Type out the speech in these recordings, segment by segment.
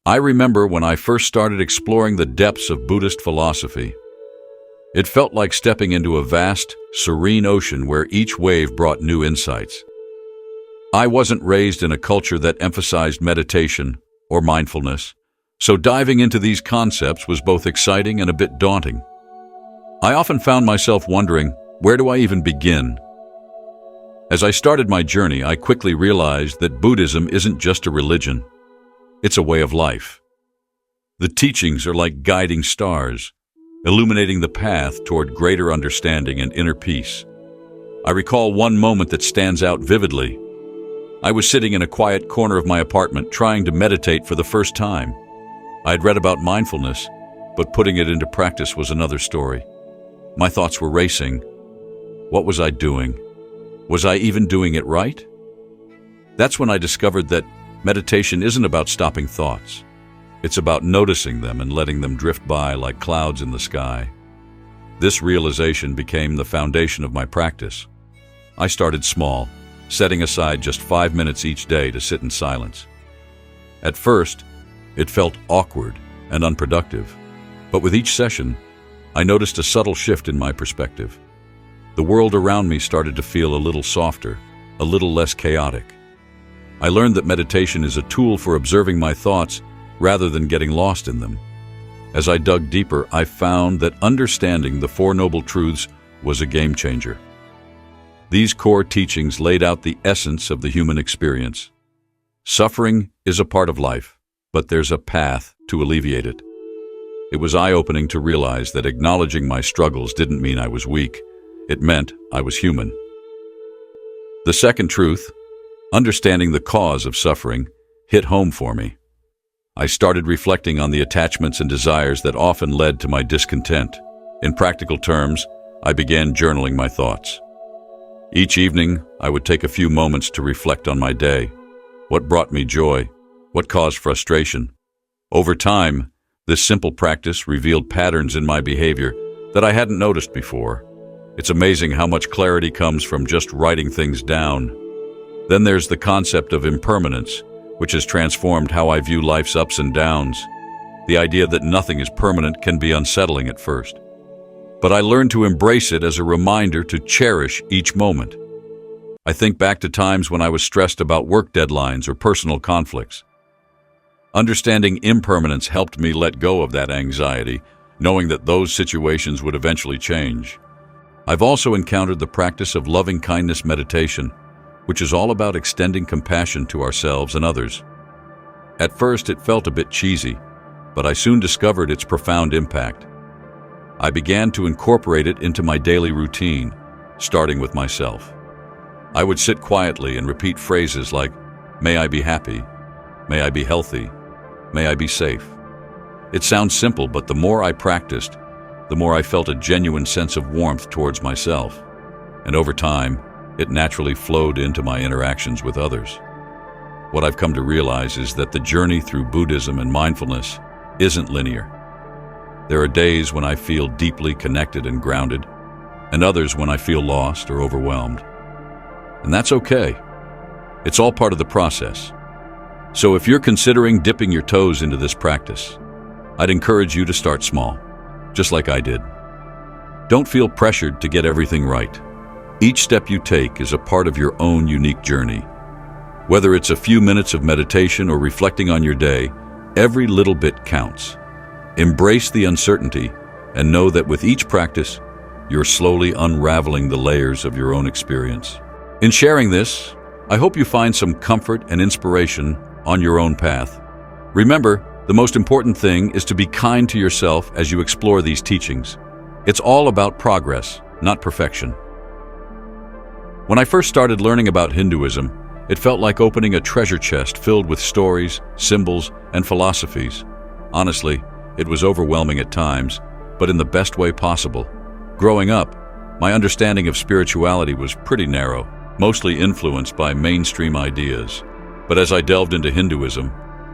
I remember when I first started exploring the depths of Buddhist philosophy. It felt like stepping into a vast, serene ocean where each wave brought new insights. I wasn't raised in a culture that emphasized meditation or mindfulness, so diving into these concepts was both exciting and a bit daunting. I often found myself wondering, where do I even begin? As I started my journey, I quickly realized that Buddhism isn't just a religion. It's a way of life. The teachings are like guiding stars, illuminating the path toward greater understanding and inner peace. I recall one moment that stands out vividly. I was sitting in a quiet corner of my apartment trying to meditate for the first time. I had read about mindfulness, but putting it into practice was another story. My thoughts were racing. What was I doing? Was I even doing it right? That's when I discovered that meditation isn't about stopping thoughts. It's about noticing them and letting them drift by like clouds in the sky. This realization became the foundation of my practice. I started small, setting aside just 5 minutes each day to sit in silence. At first, it felt awkward and unproductive, but with each session, I noticed a subtle shift in my perspective. The world around me started to feel a little softer, a little less chaotic. I learned that meditation is a tool for observing my thoughts rather than getting lost in them. As I dug deeper, I found that understanding the Four Noble Truths was a game changer. These core teachings laid out the essence of the human experience. Suffering is a part of life, but there's a path to alleviate it. It was eye-opening to realize that acknowledging my struggles didn't mean I was weak. It meant I was human. The second truth, understanding the cause of suffering, hit home for me. I started reflecting on the attachments and desires that often led to my discontent. In practical terms, I began journaling my thoughts. Each evening, I would take a few moments to reflect on my day. What brought me joy? What caused frustration? Over time, this simple practice revealed patterns in my behavior that I hadn't noticed before. It's amazing how much clarity comes from just writing things down. Then there's the concept of impermanence, which has transformed how I view life's ups and downs. The idea that nothing is permanent can be unsettling at first. But I learned to embrace it as a reminder to cherish each moment. I think back to times when I was stressed about work deadlines or personal conflicts. Understanding impermanence helped me let go of that anxiety, knowing that those situations would eventually change. I've also encountered the practice of loving-kindness meditation, which is all about extending compassion to ourselves and others. At first, it felt a bit cheesy, but I soon discovered its profound impact. I began to incorporate it into my daily routine, starting with myself. I would sit quietly and repeat phrases like, "May I be happy," "May I be healthy," "May I be safe." It sounds simple, but the more I practiced, the more I felt a genuine sense of warmth towards myself. And over time, it naturally flowed into my interactions with others. What I've come to realize is that the journey through Buddhism and mindfulness isn't linear. There are days when I feel deeply connected and grounded, and others when I feel lost or overwhelmed. And that's okay. It's all part of the process. So if you're considering dipping your toes into this practice, I'd encourage you to start small, just like I did. Don't feel pressured to get everything right. Each step you take is a part of your own unique journey. Whether it's a few minutes of meditation or reflecting on your day, every little bit counts. Embrace the uncertainty and know that with each practice, you're slowly unraveling the layers of your own experience. In sharing this, I hope you find some comfort and inspiration on your own path. Remember, the most important thing is to be kind to yourself as you explore these teachings. It's all about progress, not perfection. When I first started learning about Hinduism, it felt like opening a treasure chest filled with stories, symbols, and philosophies. Honestly, it was overwhelming at times, but in the best way possible. Growing up, my understanding of spirituality was pretty narrow, mostly influenced by mainstream ideas. But as I delved into Hinduism,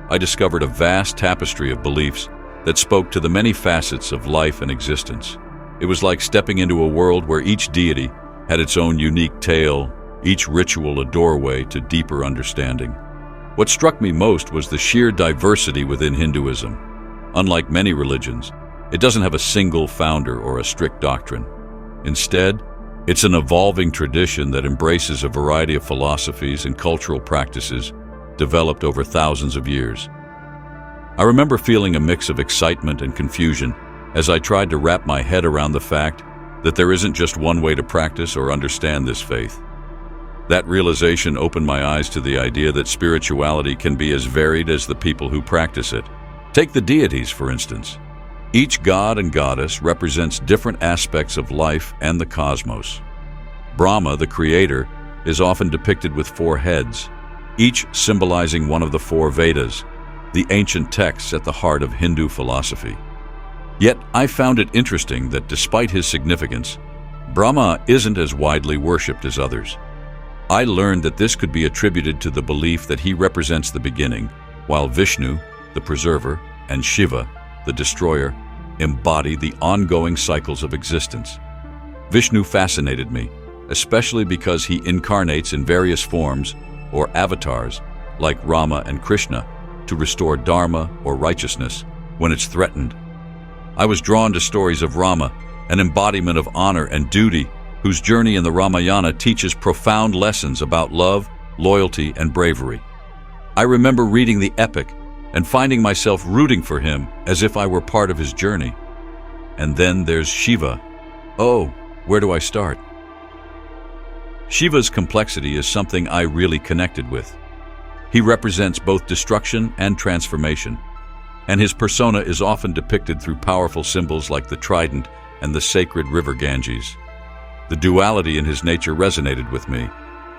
I discovered a vast tapestry of beliefs that spoke to the many facets of life and existence. It was like stepping into a world where each deity had its own unique tale, each ritual a doorway to deeper understanding. What struck me most was the sheer diversity within Hinduism. Unlike many religions, it doesn't have a single founder or a strict doctrine. Instead, it's an evolving tradition that embraces a variety of philosophies and cultural practices developed over thousands of years. I remember feeling a mix of excitement and confusion as I tried to wrap my head around the fact that there isn't just one way to practice or understand this faith. That realization opened my eyes to the idea that spirituality can be as varied as the people who practice it. Take the deities, for instance. Each god and goddess represents different aspects of life and the cosmos. Brahma, the creator, is often depicted with 4 heads, each symbolizing one of the 4 Vedas, the ancient texts at the heart of Hindu philosophy. Yet I found it interesting that despite his significance, Brahma isn't as widely worshipped as others. I learned that this could be attributed to the belief that he represents the beginning, while Vishnu, the preserver, and Shiva, the destroyer, embody the ongoing cycles of existence. Vishnu fascinated me, especially because he incarnates in various forms or avatars, like Rama and Krishna, to restore dharma or righteousness when it's threatened. I was drawn to stories of Rama, an embodiment of honor and duty, whose journey in the Ramayana teaches profound lessons about love, loyalty, and bravery. I remember reading the epic and finding myself rooting for him as if I were part of his journey. And then there's Shiva. Oh, where do I start? Shiva's complexity is something I really connected with. He represents both destruction and transformation, and his persona is often depicted through powerful symbols like the trident and the sacred river Ganges. The duality in his nature resonated with me,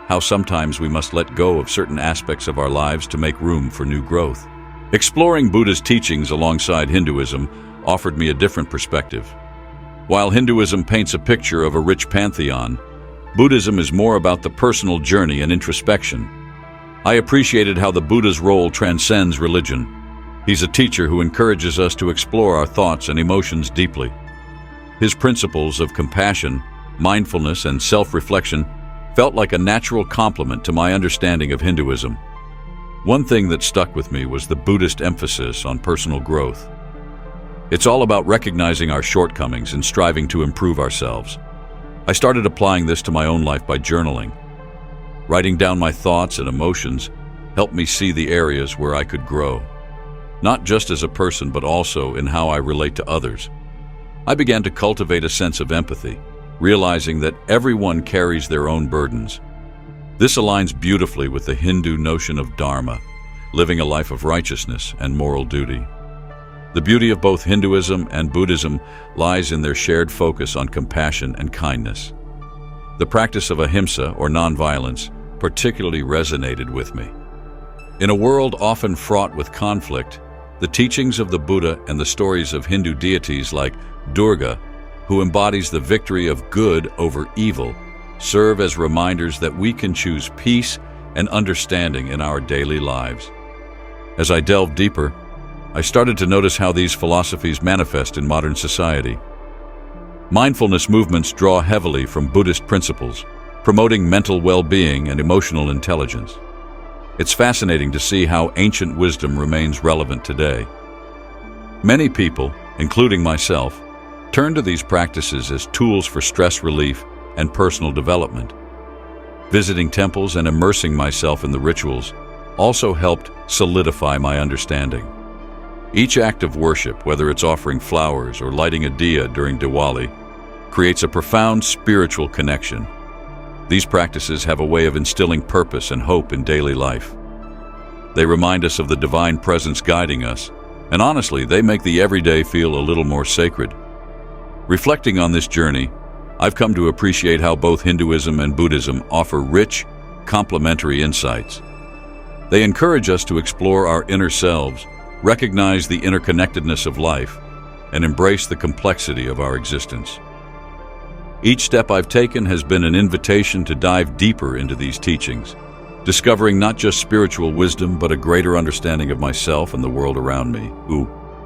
how sometimes we must let go of certain aspects of our lives to make room for new growth. Exploring Buddha's teachings alongside Hinduism offered me a different perspective. While Hinduism paints a picture of a rich pantheon, Buddhism is more about the personal journey and introspection. I appreciated how the Buddha's role transcends religion. He's a teacher who encourages us to explore our thoughts and emotions deeply. His principles of compassion, mindfulness, and self-reflection felt like a natural complement to my understanding of Hinduism. One thing that stuck with me was the Buddhist emphasis on personal growth. It's all about recognizing our shortcomings and striving to improve ourselves. I started applying this to my own life by journaling. Writing down my thoughts and emotions helped me see the areas where I could grow, not just as a person but also in how I relate to others. I began to cultivate a sense of empathy, realizing that everyone carries their own burdens. This aligns beautifully with the Hindu notion of dharma, living a life of righteousness and moral duty. The beauty of both Hinduism and Buddhism lies in their shared focus on compassion and kindness. The practice of ahimsa, or nonviolence, particularly resonated with me. In a world often fraught with conflict, the teachings of the Buddha and the stories of Hindu deities like Durga, who embodies the victory of good over evil, serve as reminders that we can choose peace and understanding in our daily lives. As I delved deeper, I started to notice how these philosophies manifest in modern society. Mindfulness movements draw heavily from Buddhist principles, promoting mental well-being and emotional intelligence. It's fascinating to see how ancient wisdom remains relevant today. Many people, including myself, turn to these practices as tools for stress relief and personal development. Visiting temples and immersing myself in the rituals also helped solidify my understanding. Each act of worship, whether it's offering flowers or lighting a diya during Diwali, creates a profound spiritual connection. These practices have a way of instilling purpose and hope in daily life. They remind us of the divine presence guiding us, and honestly, they make the everyday feel a little more sacred. Reflecting on this journey, I've come to appreciate how both Hinduism and Buddhism offer rich, complementary insights. They encourage us to explore our inner selves, recognize the interconnectedness of life, and embrace the complexity of our existence. Each step I've taken has been an invitation to dive deeper into these teachings, discovering not just spiritual wisdom but a greater understanding of myself and the world around me.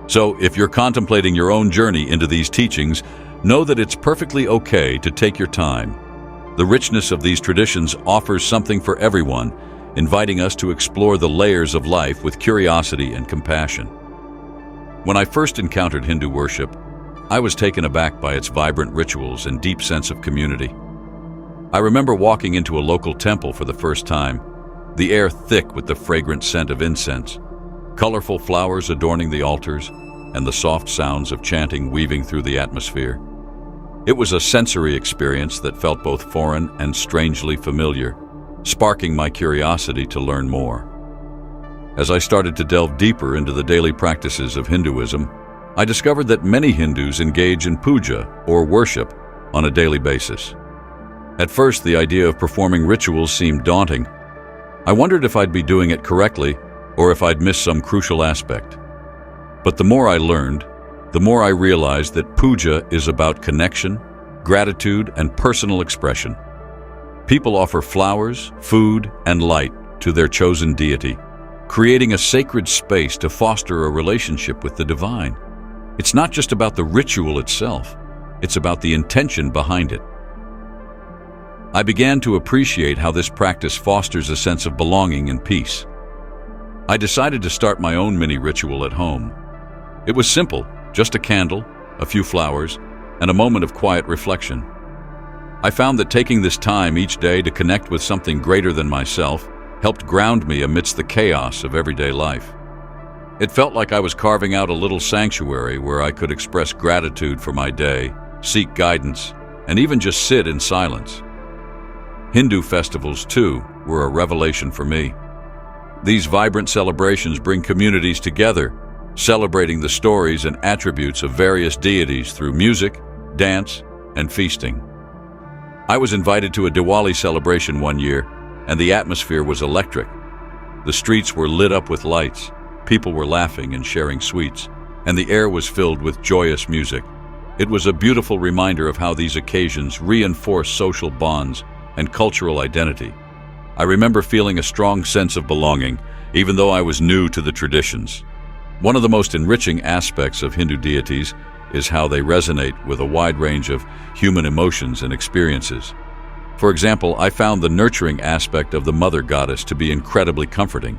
So, if you're contemplating your own journey into these teachings, know that it's perfectly okay to take your time. The richness of these traditions offers something for everyone, inviting us to explore the layers of life with curiosity and compassion. When I first encountered Hindu worship, I was taken aback by its vibrant rituals and deep sense of community. I remember walking into a local temple for the first time, the air thick with the fragrant scent of incense, colorful flowers adorning the altars, and the soft sounds of chanting weaving through the atmosphere. It was a sensory experience that felt both foreign and strangely familiar, sparking my curiosity to learn more. As I started to delve deeper into the daily practices of Hinduism, I discovered that many Hindus engage in puja, or worship, on a daily basis. At first, the idea of performing rituals seemed daunting. I wondered if I'd be doing it correctly, or if I'd miss some crucial aspect. But the more I learned, the more I realized that puja is about connection, gratitude, and personal expression. People offer flowers, food, and light to their chosen deity, creating a sacred space to foster a relationship with the divine. It's not just about the ritual itself, it's about the intention behind it. I began to appreciate how this practice fosters a sense of belonging and peace. I decided to start my own mini ritual at home. It was simple, just a candle, a few flowers, and a moment of quiet reflection. I found that taking this time each day to connect with something greater than myself helped ground me amidst the chaos of everyday life. It felt like I was carving out a little sanctuary where I could express gratitude for my day, seek guidance, and even just sit in silence. Hindu festivals, too, were a revelation for me. These vibrant celebrations bring communities together, celebrating the stories and attributes of various deities through music, dance, and feasting. I was invited to a Diwali celebration one year, and the atmosphere was electric. The streets were lit up with lights, people were laughing and sharing sweets, and the air was filled with joyous music. It was a beautiful reminder of how these occasions reinforce social bonds and cultural identity. I remember feeling a strong sense of belonging, even though I was new to the traditions. One of the most enriching aspects of Hindu deities is how they resonate with a wide range of human emotions and experiences. For example, I found the nurturing aspect of the mother goddess to be incredibly comforting.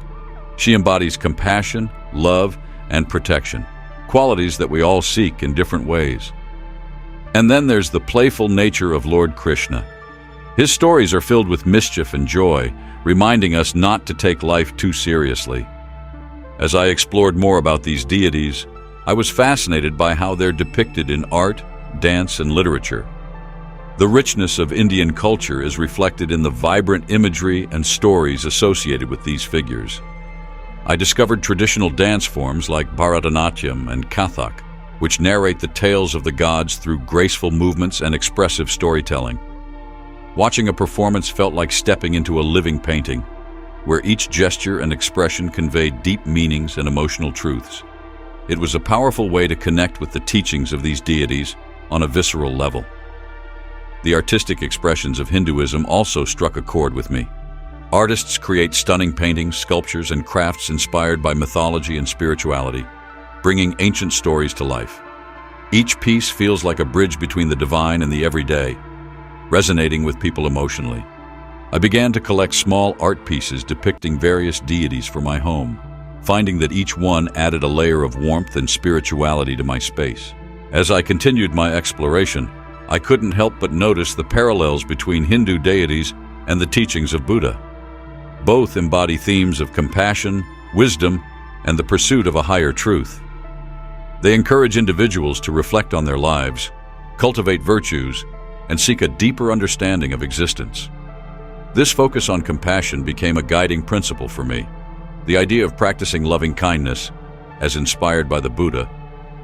She embodies compassion, love, and protection, qualities that we all seek in different ways. And then there's the playful nature of Lord Krishna. His stories are filled with mischief and joy, reminding us not to take life too seriously. As I explored more about these deities, I was fascinated by how they're depicted in art, dance, and literature. The richness of Indian culture is reflected in the vibrant imagery and stories associated with these figures. I discovered traditional dance forms like Bharatanatyam and Kathak, which narrate the tales of the gods through graceful movements and expressive storytelling. Watching a performance felt like stepping into a living painting, where each gesture and expression conveyed deep meanings and emotional truths. It was a powerful way to connect with the teachings of these deities on a visceral level. The artistic expressions of Hinduism also struck a chord with me. Artists create stunning paintings, sculptures, and crafts inspired by mythology and spirituality, bringing ancient stories to life. Each piece feels like a bridge between the divine and the everyday, resonating with people emotionally. I began to collect small art pieces depicting various deities for my home, finding that each one added a layer of warmth and spirituality to my space. As I continued my exploration, I couldn't help but notice the parallels between Hindu deities and the teachings of Buddha. Both embody themes of compassion, wisdom, and the pursuit of a higher truth. They encourage individuals to reflect on their lives, cultivate virtues, and seek a deeper understanding of existence. This focus on compassion became a guiding principle for me. The idea of practicing loving kindness, as inspired by the Buddha,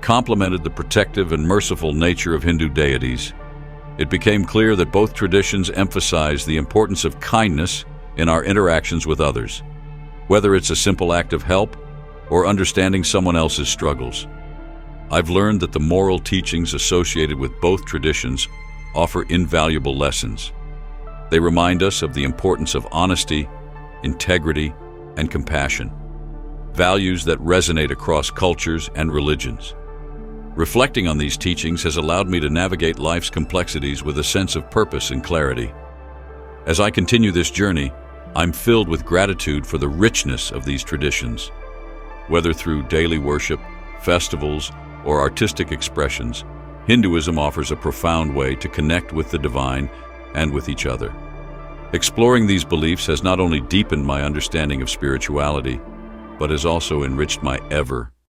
complemented the protective and merciful nature of Hindu deities. It became clear that both traditions emphasize the importance of kindness in our interactions with others, whether it's a simple act of help or understanding someone else's struggles. I've learned that the moral teachings associated with both traditions offer invaluable lessons. They remind us of the importance of honesty, integrity, and compassion, values that resonate across cultures and religions. Reflecting on these teachings has allowed me to navigate life's complexities with a sense of purpose and clarity. As I continue this journey, I'm filled with gratitude for the richness of these traditions. Whether through daily worship, festivals, or artistic expressions, Hinduism offers a profound way to connect with the divine and with each other. Exploring these beliefs has not only deepened my understanding of spirituality, but has also enriched my ever